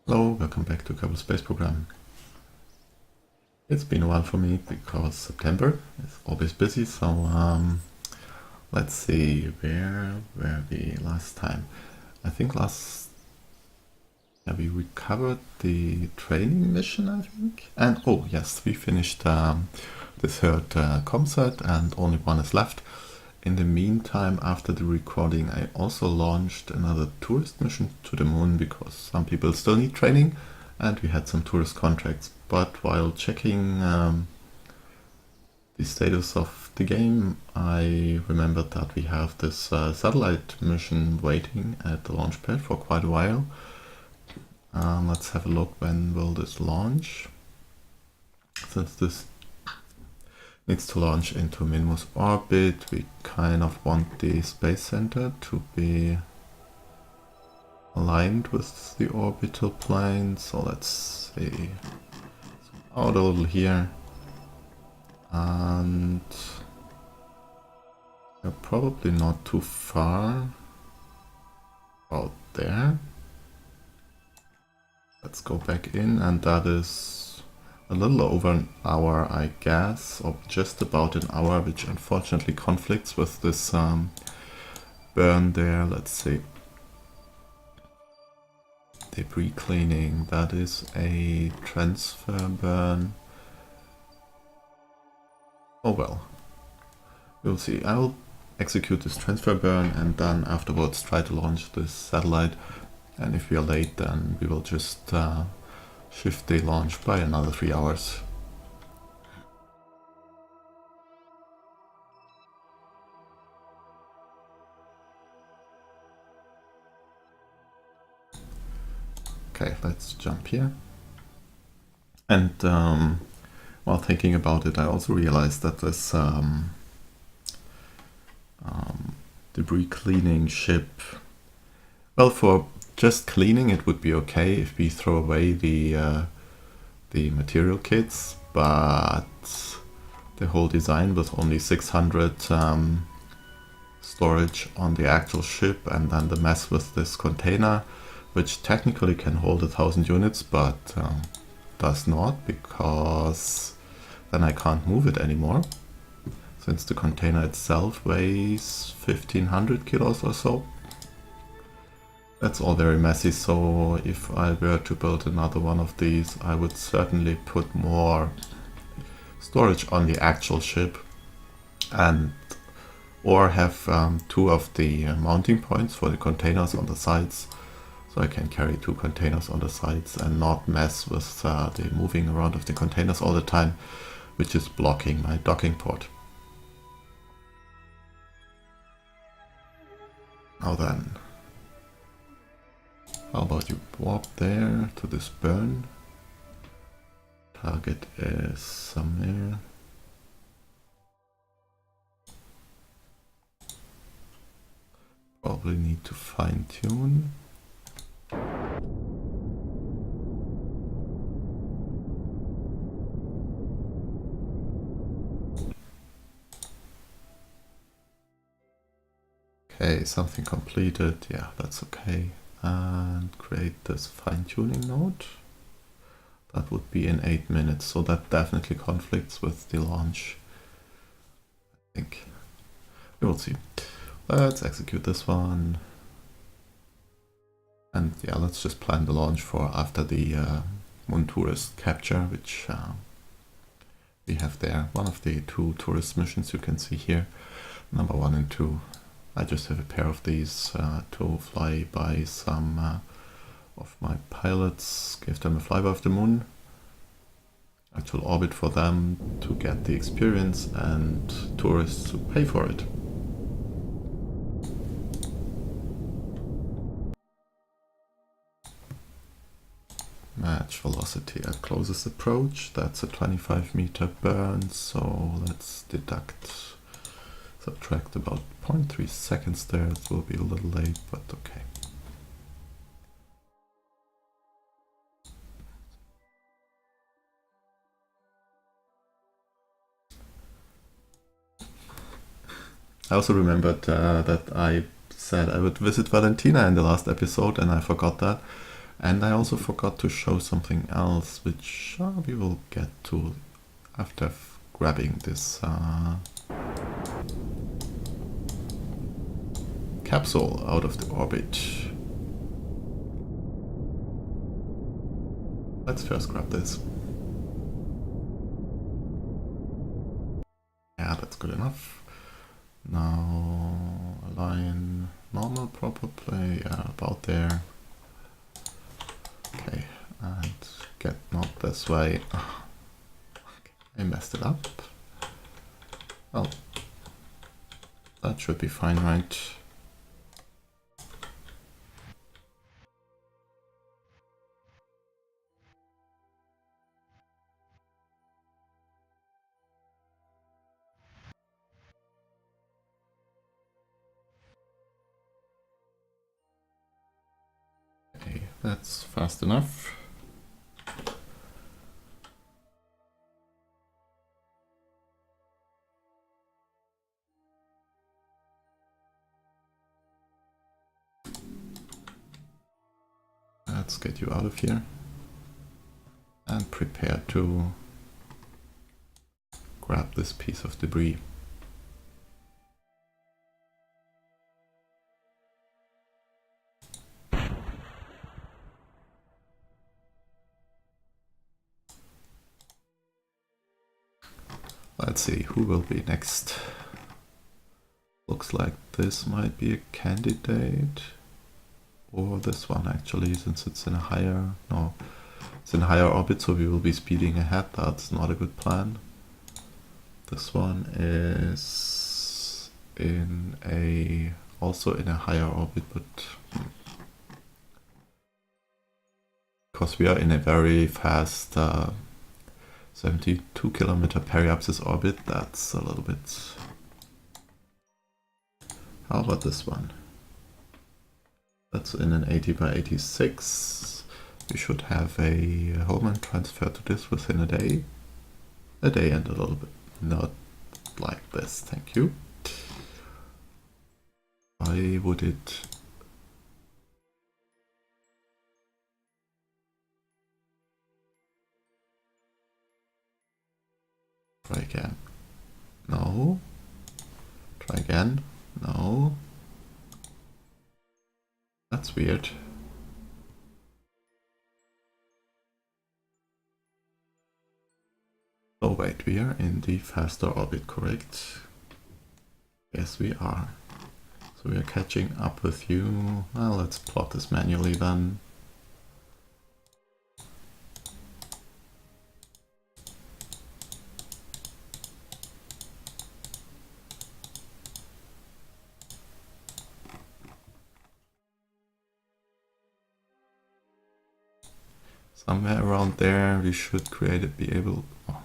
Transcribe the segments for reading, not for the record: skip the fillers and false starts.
Hello, welcome back to Kerbal Space Program. It's been a while for me because September is always busy, so let's see, where were we last time? I think we recovered the training mission, I think. And oh yes, we finished the third comset and only one is left. In the meantime, after the recording, I also launched another tourist mission to the moon because some people still need training and we had some tourist contracts. But while checking the status of the game, I remembered that we have this satellite mission waiting at the launch pad for quite a while. Let's have a look, when will this launch? Since this needs to launch into Minmus orbit, we kind of want the space center to be aligned with the orbital plane. So let's see, zoom out a little here, and we're probably not too far out there. Let's go back in, and that is a little over an hour, I guess, or just about an hour, which unfortunately conflicts with this burn there. Let's see. Debris cleaning, that is a transfer burn. Oh well, we'll see. I'll execute this transfer burn and then afterwards try to launch this satellite. And if we are late, then we will just shift the launch by another 3 hours. Okay, let's jump here. And while thinking about it, I also realized that this debris cleaning ship, well, for just cleaning it would be okay if we throw away the material kits, but the whole design was only 600 storage on the actual ship, and then the mess with this container, which technically can hold 1,000 units, but does not, because then I can't move it anymore, since the container itself weighs 1,500 kilos or so. That's all very messy, so if I were to build another one of these, I would certainly put more storage on the actual ship, and or have 2 of the mounting points for the containers on the sides, so I can carry 2 containers on the sides and not mess with the moving around of the containers all the time, which is blocking my docking port. Now then, how about you warp there to this burn? Target is somewhere. Probably need to fine tune. Okay, something completed. Yeah, that's okay. And create this fine-tuning node. That would be in 8 minutes, so that definitely conflicts with the launch, I think. We will see. Let's execute this one. And yeah, let's just plan the launch for after the Moon Tourist capture, which we have there. One of the 2 tourist missions you can see here, number 1 and 2. I just have a pair of these to fly by some of my pilots, give them a flyby of the moon, actual orbit for them to get the experience, and tourists to pay for it. Match velocity at closest approach, that's a 25-meter burn, so let's subtract about 0.3 seconds there. It will be a little late, but okay. I also remembered that I said I would visit Valentina in the last episode, and I forgot that. And I also forgot to show something else, which we will get to after grabbing this capsule out of the orbit. Let's first grab this. Yeah, that's good enough. Now align normal proper play, yeah, about there. Okay, and get not this way. I messed it up. Well, that should be fine, right? Okay, that's fast enough. Let's get you out of here and prepare to grab this piece of debris. Let's see who will be next. Looks like this might be a candidate, or this one actually, since it's in a higher, no, it's in a higher orbit, so we will be speeding ahead. That's not a good plan. This one is also in a higher orbit, but because we are in a very fast 72 kilometer periapsis orbit, that's a little bit. How about this one? That's in an 80 by 86. We should have a Hohmann transfer to this within a day. A day and a little bit. Not like this, thank you. Why would it? Try again. No. Try again. No. That's weird. Oh wait, we are in the faster orbit, correct? Yes, we are. So we are catching up with you. Well, let's plot this manually then. Somewhere around there we should create it, be able. Oh.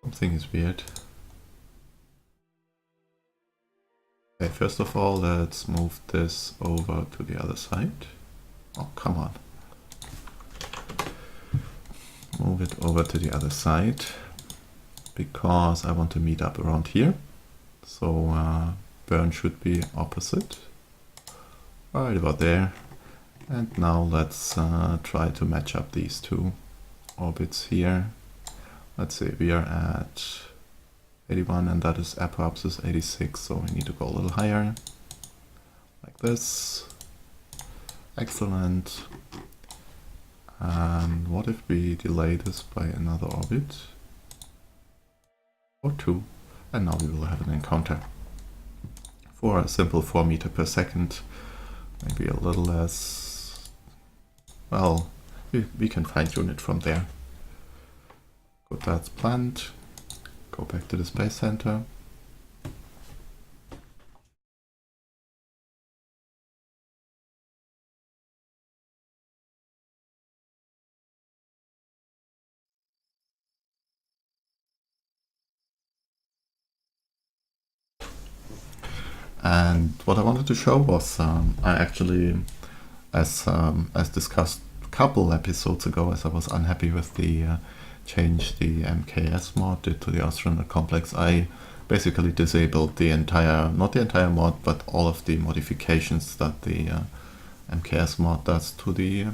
Something is weird. Okay, first of all, let's move this over to the other side. Oh, come on. Move it over to the other side, because I want to meet up around here. So burn should be opposite. Right about there. And now let's try to match up these two orbits here. Let's say we are at 81 and that is apoapsis 86, so we need to go a little higher. Like this. Excellent. And what if we delay this by another orbit? Or two. And now we will have an encounter. For a simple 4 meter per second. Maybe a little less. Well, we can fine tune it from there. Good, that's planned. Go back to the Space Center. And what I wanted to show was I actually, as discussed a couple episodes ago, as I was unhappy with the change the MKS mod did to the astronaut complex, I basically disabled the entire, not the entire mod, but all of the modifications that the MKS mod does to the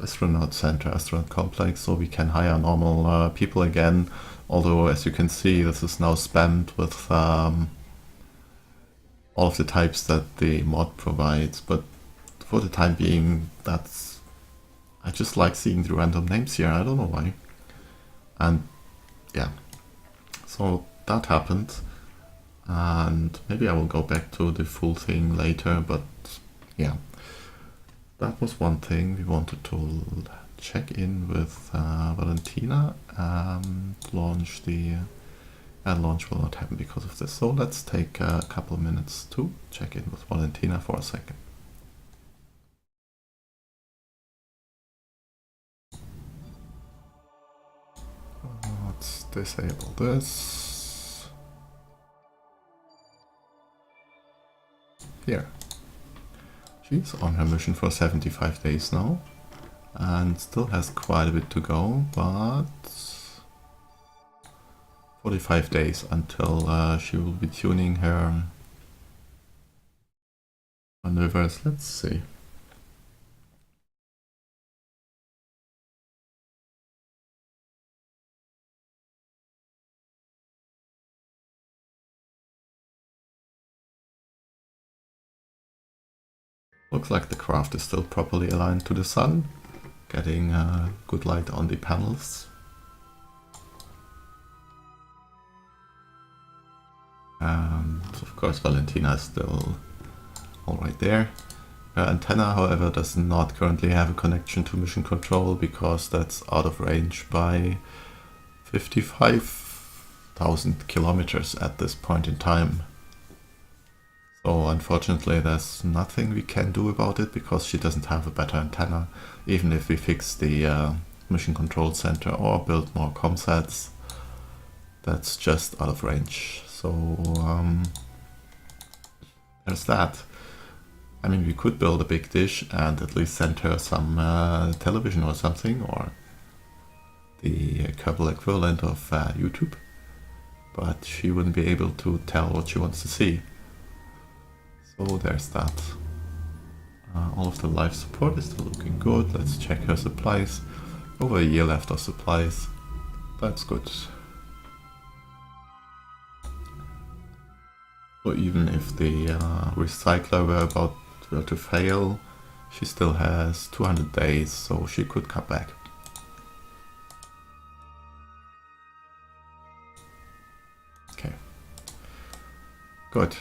astronaut center, astronaut complex, so we can hire normal people again. Although, as you can see, this is now spammed with all of the types that the mod provides, but for the time being, that's... I just like seeing the random names here, I don't know why. And yeah, so that happened, and maybe I will go back to the full thing later, but yeah, that was one thing. We wanted to check in with Valentina and launch the... launch will not happen because of this, so let's take a couple of minutes to check in with Valentina for a second. Let's disable this. Here. She's on her mission for 75 days now and still has quite a bit to go, but 45 days until she will be tuning her maneuvers. Let's see. Looks like the craft is still properly aligned to the sun, getting good light on the panels. And of course Valentina is still alright there. Her antenna, however, does not currently have a connection to mission control because that's out of range by 55,000 kilometers at this point in time. So unfortunately there's nothing we can do about it because she doesn't have a better antenna, even if we fix the mission control center or build more comsats. That's just out of range. So there's that. I mean, we could build a big dish and at least send her some television or something, or the cable equivalent of YouTube, but she wouldn't be able to tell what she wants to see. So there's that. All of the life support is still looking good. Let's check her supplies. Over a year left of supplies. That's good. So even if the recycler were about to fail, she still has 200 days, so she could come back. Okay. Good.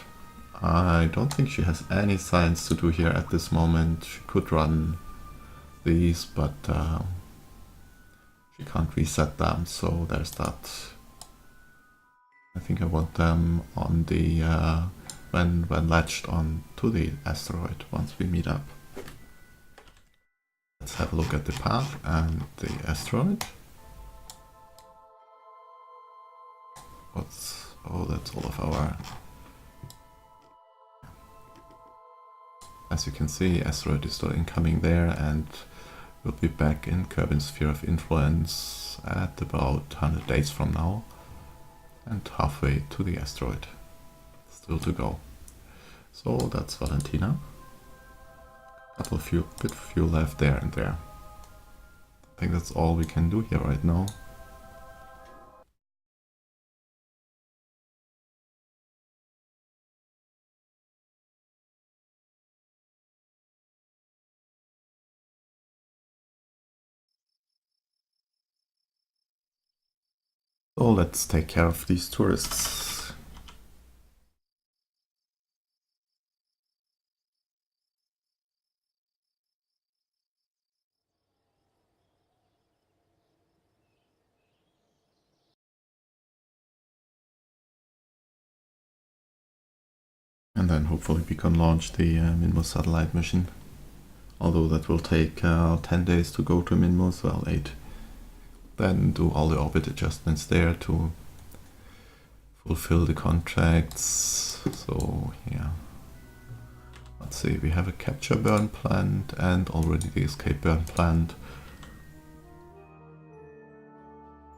I don't think she has any science to do here at this moment. She could run these, but she can't reset them, so there's that. I think I want them on the when latched on to the asteroid once we meet up. Let's have a look at the path and the asteroid. Oh, that's all of our... As you can see, asteroid is still incoming there, and we'll be back in Kerbin's sphere of influence at about 100 days from now, and halfway to the asteroid. Still to go. So that's Valentina. Couple of bit of fuel left there and there. I think that's all we can do here right now. So let's take care of these tourists. And then hopefully we can launch the Minmus satellite mission. Although that will take 10 days to go to Minmus, well 8. Then do all the orbit adjustments there to fulfill the contracts. So yeah. Let's see, we have a capture burn planned and already the escape burn planned.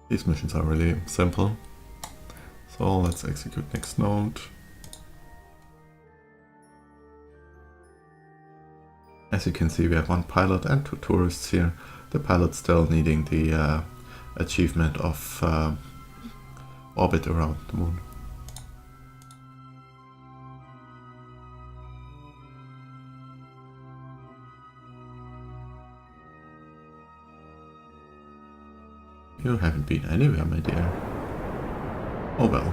These missions are really simple. So let's execute next node. As you can see, we have one pilot and 2 tourists here. The pilot still needing the achievement of orbit around the moon. You haven't been anywhere, my dear. Oh well.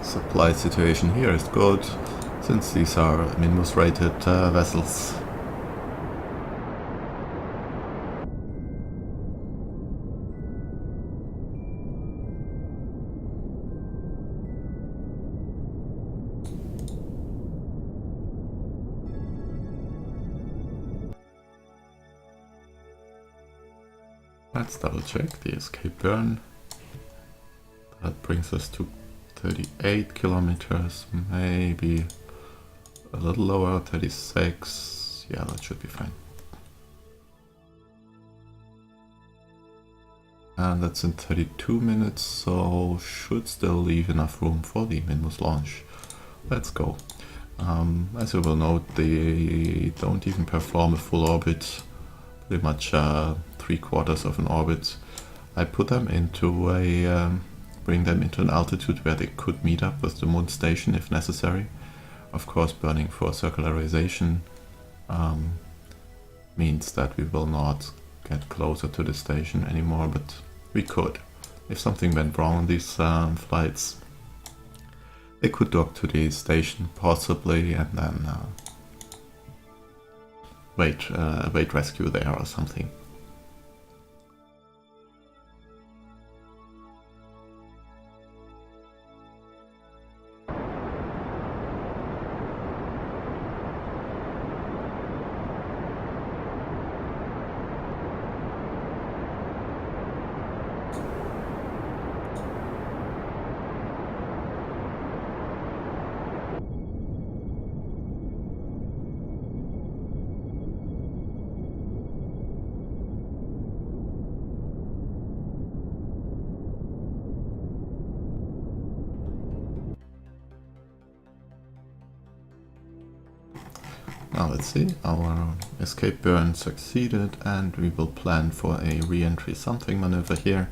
Supply situation here is good, since these are Minmus rated vessels. Let's double check the escape burn. That brings us to 38 kilometers, maybe a little lower, 36. Yeah, that should be fine. And that's in 32 minutes, so should still leave enough room for the Minmus launch. Let's go. As you will note, they don't even perform a full orbit, pretty much 3/4 of an orbit. I put them into a bring them into an altitude where they could meet up with the moon station if necessary. Of course, burning for circularization means that we will not get closer to the station anymore, but we could. If something went wrong on these flights, they could dock to the station possibly and then wait rescue there or something. Now let's see, our escape burn succeeded and we will plan for a re-entry something maneuver here.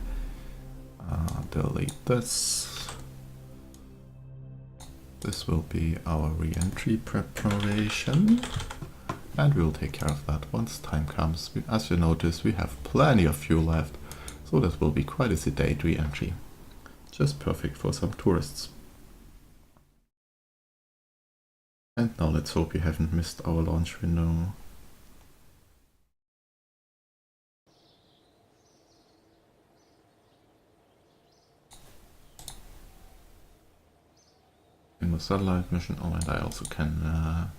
Delete this. This will be our re-entry preparation and we will take care of that once time comes. As you notice, we have plenty of fuel left, so this will be quite a sedate re-entry. Just perfect for some tourists. And now let's hope you haven't missed our launch window. In the satellite mission, oh, and I also can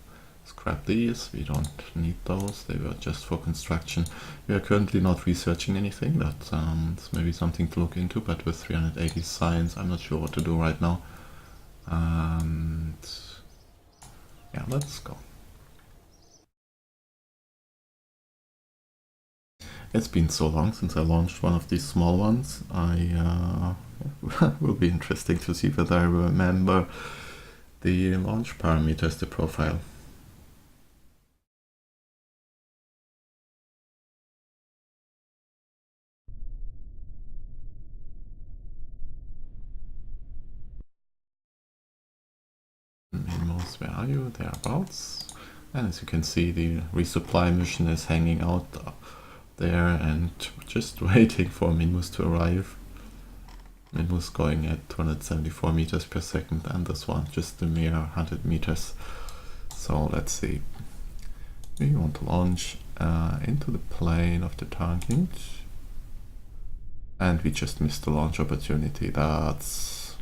scrap these. We don't need those, they were just for construction. We are currently not researching anything, that's maybe something to look into, but with 380 science I'm not sure what to do right now. And yeah, let's go. It's been so long since I launched one of these small ones. Will be interesting to see whether I remember the launch parameters, the profile. Minmus, where are you? Thereabouts. And as you can see, the resupply mission is hanging out there and just waiting for Minmus to arrive. Minmus going at 274 meters per second and this one just a mere 100 meters. So let's see. We want to launch into the plane of the target. And we just missed the launch opportunity. That's...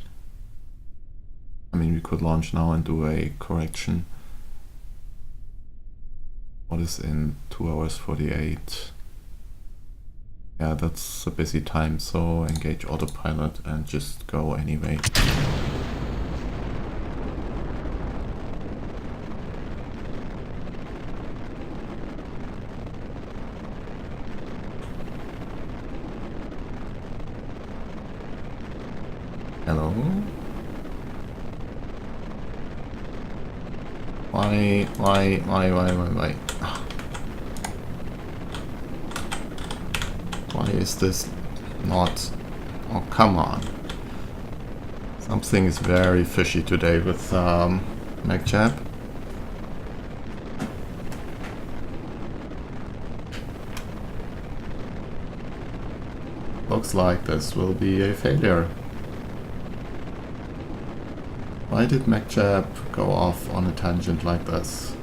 I mean, we could launch now and do a correction. What is in 2 hours 48? Yeah, that's a busy time, so engage autopilot and just go anyway. Hello? Why? Why is this not... Oh, come on. Something is very fishy today with MacJab. Looks like this will be a failure. Why did MacJab go off on a tangent like this?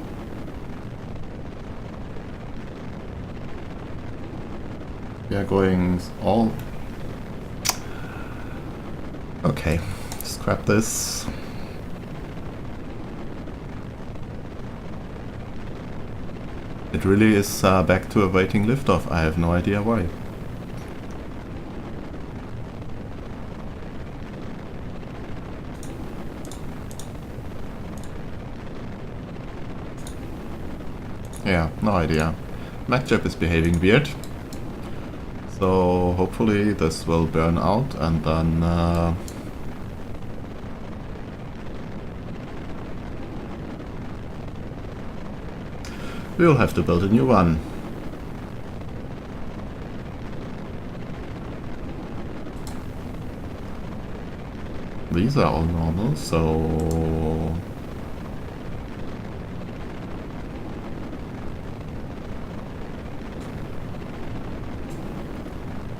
We are going all... Okay, scrap this. It really is back to awaiting liftoff. I have no idea why. Yeah, no idea. MacJab is behaving weird. So hopefully this will burn out and then we'll have to build a new one. These are all normal, so...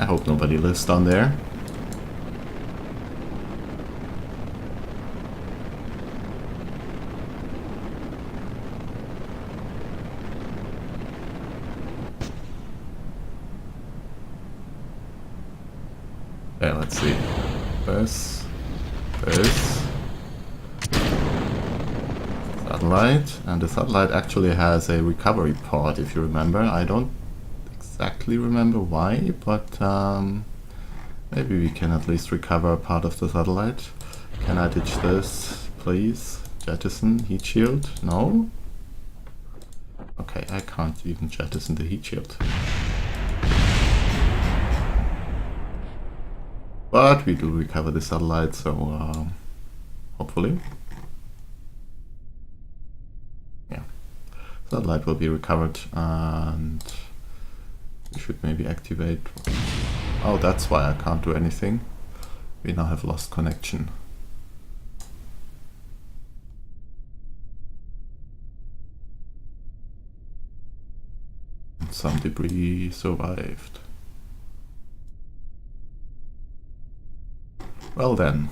I hope nobody lives down there. Okay, let's see. This. Satellite. And the satellite actually has a recovery pod, if you remember. I don't exactly remember why, but maybe we can at least recover part of the satellite. Can I ditch this, please? Jettison heat shield? No? Okay, I can't even jettison the heat shield. But we do recover the satellite, so hopefully. Yeah. Satellite will be recovered and we should maybe activate... Oh, that's why I can't do anything. We now have lost connection. Some debris survived. Well then.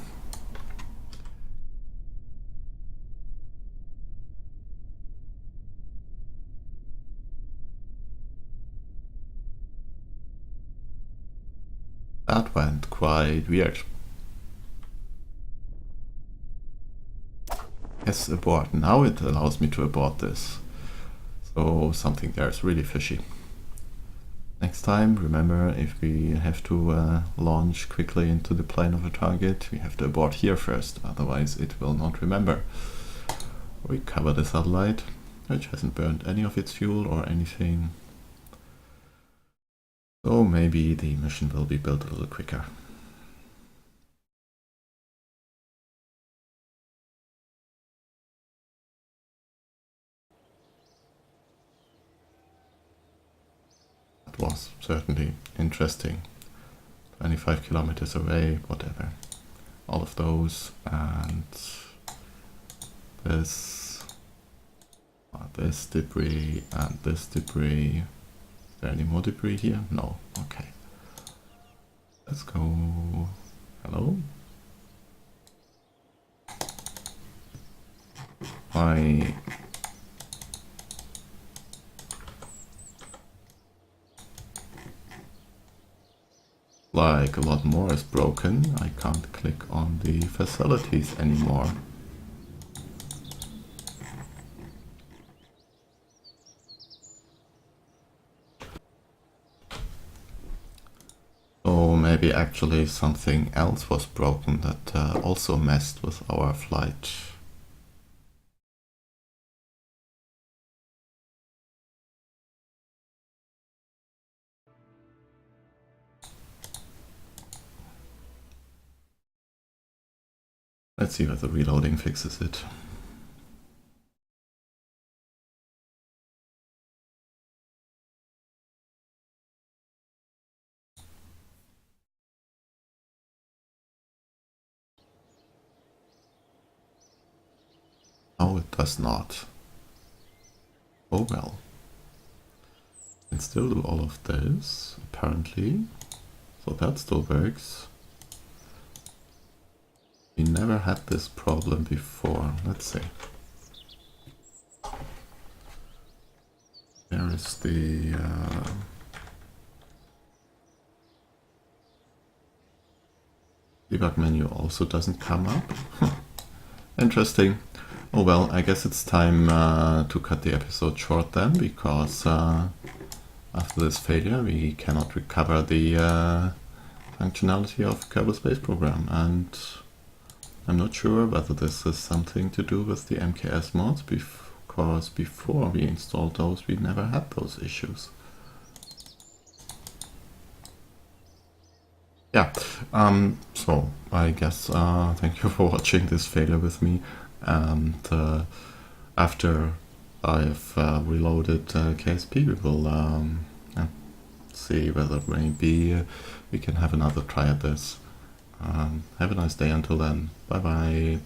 That went quite weird. Yes, abort. Now it allows me to abort this. So something there is really fishy. Next time, remember, if we have to launch quickly into the plane of a target, we have to abort here first, otherwise it will not remember. Recover the satellite, which hasn't burned any of its fuel or anything. So maybe the mission will be built a little quicker. That was certainly interesting. 25 kilometers away, whatever. All of those, and this debris, and this debris. Is there any more debris here? No. Okay. Let's go. Hello? Why? Like a lot more is broken. I can't click on the facilities anymore. So maybe actually something else was broken that also messed with our flight. Let's see whether reloading fixes it. Oh, it does not. Oh well. Can still do all of this, apparently. So that still works. We never had this problem before. Let's see. There is the debug menu also doesn't come up. Interesting. Oh well, I guess it's time to cut the episode short then, because after this failure we cannot recover the functionality of Kerbal Space Program, and I'm not sure whether this is something to do with the MKS mods, because before we installed those we never had those issues. Yeah, so I guess thank you for watching this failure with me, and after I've reloaded KSP, we will see whether maybe we can have another try at this. Have a nice day until then. Bye bye.